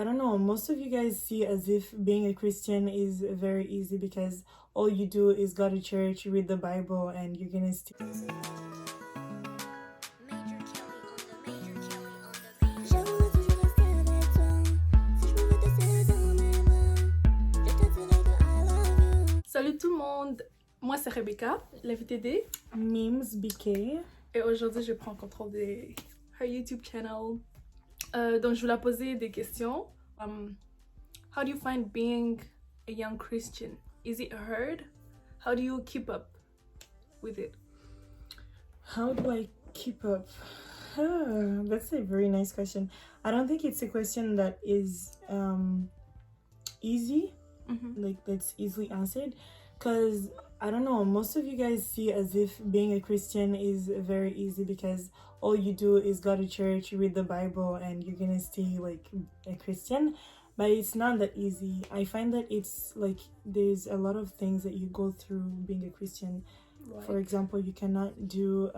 I don't know, most of you guys see as if being a Christian is very easy because all you do is go to church, read the Bible, and you're gonna still. Salut tout le monde, moi c'est Rebecca, l'invitée des Memes BK. et aujourd'hui je prends contrôle de her YouTube channel. Donc je voulais poser des questions. How do you find being a young Christian? Is it hard? How do you keep up with it? How do I keep up? That's a very nice question. I don't think it's a question that is easy, like that's easily answered, because I don't know, most of you guys see as if being a Christian is very easy because all you do is go to church, read the Bible, and you're gonna stay like a Christian. But it's not that easy. I find that it's like there's a lot of things that you go through being a Christian. For example, you cannot do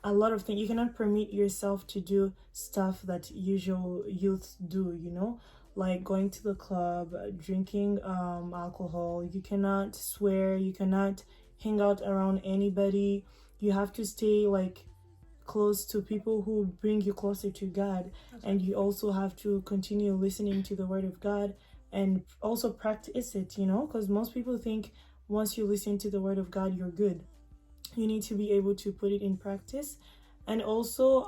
a lot of things. You cannot permit yourself to do stuff that usual youths do, you know, like going to the club, drinking alcohol. You cannot swear, you cannot hang out around anybody. You have to stay like close to people who bring you closer to God. And you also have to continue listening to the word of God and also practice it, you know, because most people think once you listen to the word of God, you're good. You need to be able to put it in practice. And also,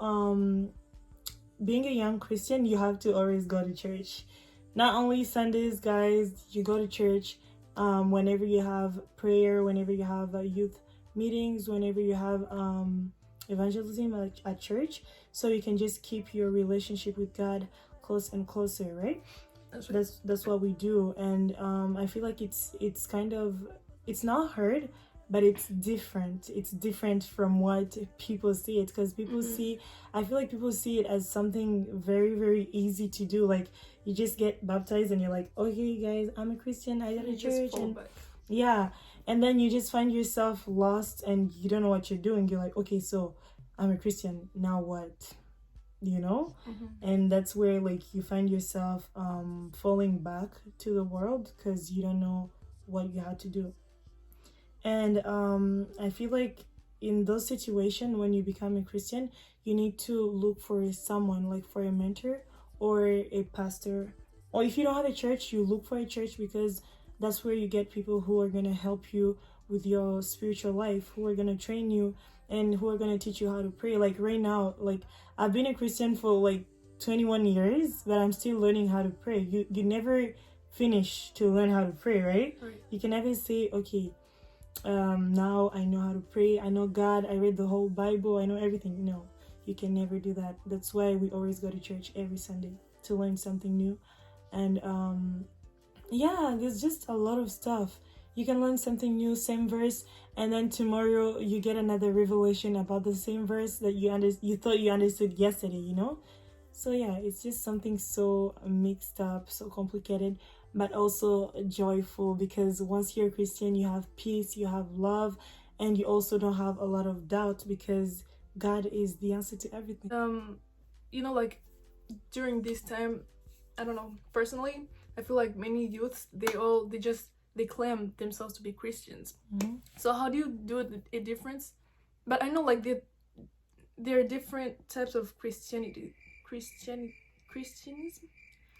being a young Christian, you have to always go to church. Not only Sundays, guys, you go to church whenever you have prayer, whenever you have youth meetings, whenever you have evangelism at church, so you can just keep your relationship with God close and closer, right? That's what we do. And I feel like it's kind of, it's not hard, but it's different from what people see it, because people see, I feel like people see it as something very, very easy to do. Like you just get baptized and you're like, okay guys, I'm a Christian, I go to church, and yeah, and then you just find yourself lost and you don't know what you're doing. You're like, okay, so I'm a Christian, now what, you know? And that's where like you find yourself falling back to the world because you don't know what you had to do. And I feel like in those situations when you become a Christian, you need to look for someone, like for a mentor or a pastor. Or if you don't have a church, you look for a church, because that's where you get people who are going to help you with your spiritual life, who are going to train you and who are going to teach you how to pray. Like right now, like I've been a Christian for like 21 years, but I'm still learning how to pray. You never finish to learn how to pray, right? You can never say, okay, now I know how to pray, I know God, I read the whole Bible, I know everything. No, you can never do that. That's why we always go to church every Sunday, to learn something new. And yeah, there's just a lot of stuff. You can learn something new, same verse, and then tomorrow you get another revelation about the same verse that you thought you understood yesterday, you know? So yeah, it's just something so mixed up, so complicated, but also joyful, because once you're a Christian, you have peace, you have love, and you also don't have a lot of doubt because God is the answer to everything. You know, like during this time, I don't know, personally, I feel like many youths, they claim themselves to be Christians. So how do you do a difference? But I know like there are different types of Christianism.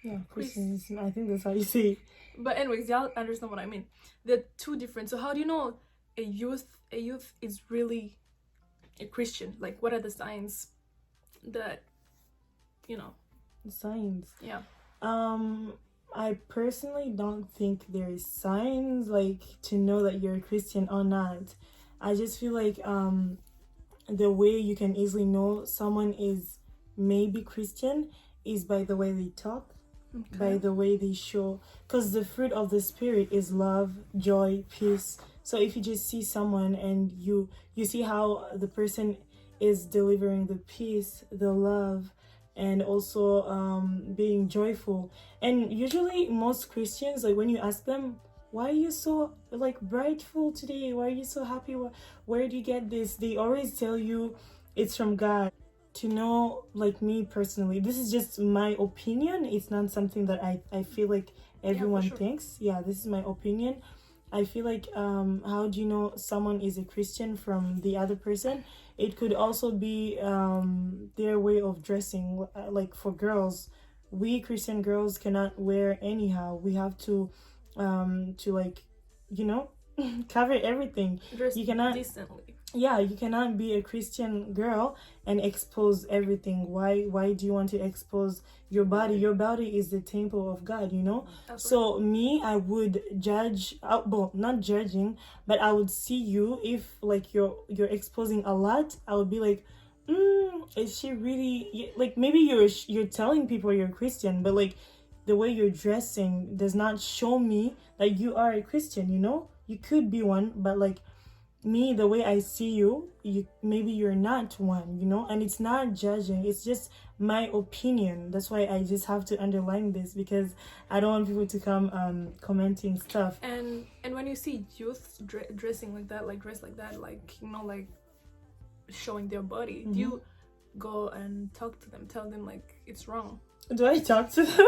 Yeah, Christianism, I think that's how you say it. But anyways, y'all understand what I mean. They're two different. So how do you know a youth is really a Christian? Like what are the signs that, you know? Signs. Yeah. I personally don't think there is signs like to know that you're a Christian or not. I just feel like the way you can easily know someone is maybe Christian is by the way they talk, by the way they show, because the fruit of the Spirit is love, joy, peace. So if you just see someone and you see how the person is delivering the peace, the love, and also being joyful. And usually most Christians, like when you ask them, why are you so like brightful today, why are you so happy, where do you get this, they always tell you it's from God. to know, like, me personally, this is just my opinion. It's not something that I feel like everyone sure. thinks. Yeah, this is my opinion. I feel like how do you know someone is a Christian from the other person? It could also be their way of dressing. Like for girls, we Christian girls cannot wear anyhow. We have to like, you know, cover everything. Dress You cannot, decently. yeah, you cannot be a Christian girl and expose everything. Why do you want to expose your body? Your body is the temple of God, you know. That's So me, I would judge, well, not judging, but I would see you if like you're exposing a lot. I would be like, is she really, like, maybe you're telling people you're Christian, but like the way you're dressing does not show me that you are a Christian, you know. You could be one, but like me, the way I see you, maybe you're not one, you know. And it's not judging, it's just my opinion. That's why I just have to underline this, because I don't want people to come commenting stuff. And when you see youth dressing like that, like dress like that, like, you know, like showing their body, do you go and talk to them, tell them like it's wrong? Do I talk to them?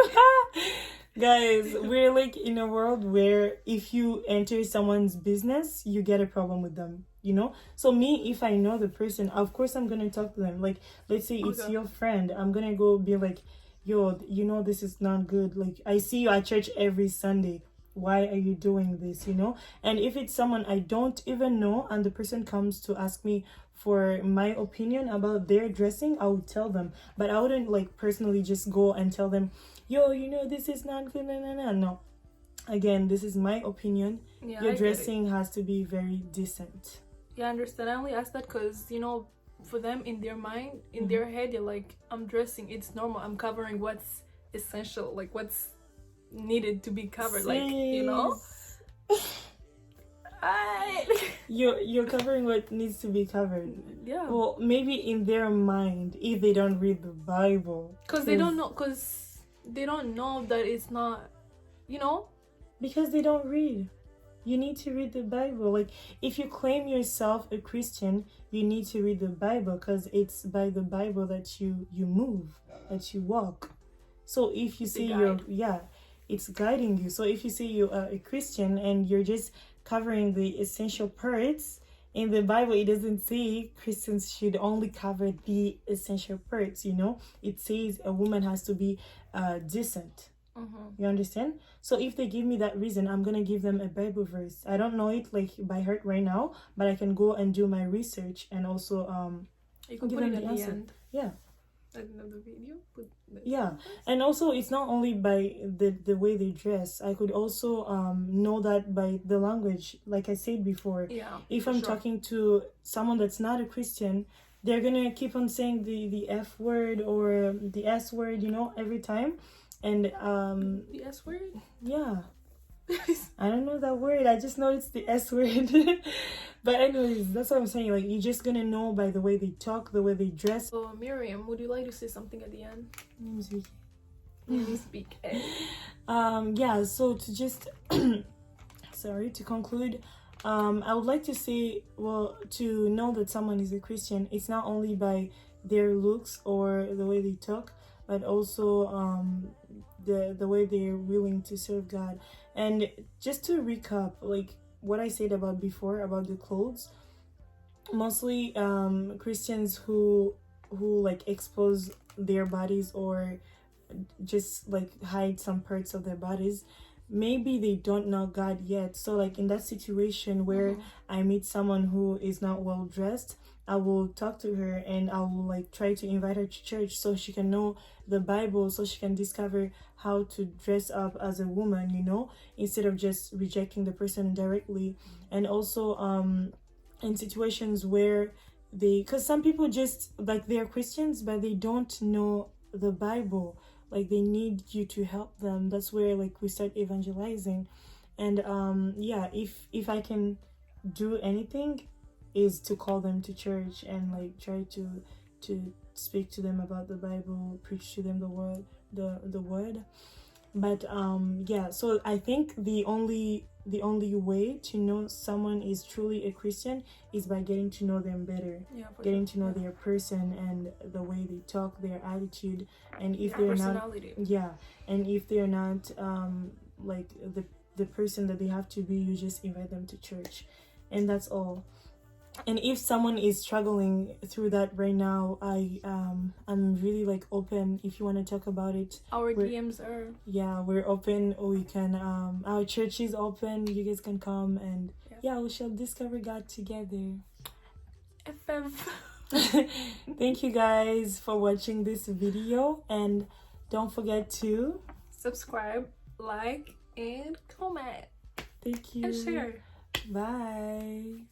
Guys, we're like in a world where if you enter someone's business, you get a problem with them, you know. So me, if I know the person, of course I'm gonna talk to them. Like, let's say it's your friend, I'm gonna go be like, yo, you know, this is not good. Like, I see you at church every Sunday, why are you doing this, you know? And if it's someone I don't even know and the person comes to ask me for my opinion about their dressing, I would tell them. But I wouldn't like personally just go and tell them, yo, you know, this is not good. No, again, this is my opinion. Yeah, your dressing has to be very decent. Yeah, I understand. I only ask that because, you know, for them, in their mind, in their head, they're like, I'm dressing, it's normal, I'm covering what's essential, like what's needed to be covered. Like, you know. You're covering what needs to be covered. Yeah. Well, maybe in their mind, if they don't read the Bible, because they don't know that it's not, you know, because they don't read. You need to read the Bible. Like, if you claim yourself a Christian, you need to read the Bible, because it's by the Bible that you move, that you walk. So if you say it's guiding you. So if you say you are a Christian and you're just covering the essential parts, in the Bible it doesn't say Christians should only cover the essential parts, you know. It says a woman has to be decent. You understand? So if they give me that reason, I'm gonna give them a Bible verse. I don't know it like by heart right now, but I can go and do my research and also you can give put them it the at answer. the end. Yeah. At the end of the video. Yeah, and also it's not only by the way they dress. I could also know that by the language, like I said before. Yeah. If I'm talking to someone that's not a Christian, they're gonna keep on saying the F word or the S word, you know, every time. And the S word? Yeah. I don't know that word. I just know it's the S word. But anyways, that's what I'm saying. Like, you're just gonna know by the way they talk, the way they dress. So Miriam, would you like to say something at the end? Let me speak. Yeah, so to just to conclude, I would like to say, well, to know that someone is a Christian, it's not only by their looks or the way they talk, but also the way they're willing to serve God. And just to recap, like what I said about before about the clothes, mostly Christians who like expose their bodies or just like hide some parts of their bodies, maybe they don't know God yet. So like in that situation where I meet someone who is not well dressed, I will talk to her and I will like try to invite her to church so she can know the Bible, so she can discover how to dress up as a woman, you know, instead of just rejecting the person directly. And also in situations where because some people just like they're Christians but they don't know the Bible, like they need you to help them. That's where like we start evangelizing. And if I can do anything, is to call them to church and like try to speak to them about the Bible, preach to them the word. But so I think the only the only way to know someone is truly a Christian is by getting to know them better, Yeah, for getting sure. to know their person and the way they talk, their attitude, and if Their they're not, personality. yeah, and if they're not like the person that they have to be, you just invite them to church, and that's all. And if someone is struggling through that right now, I'm really like open. If you want to talk about it, Our we're- DMs are yeah, we're open. We can our church is open. You guys can come, and yeah, we shall discover God together. FF. Thank you guys for watching this video, and don't forget to Subscribe, like, and comment. thank you And share. Bye.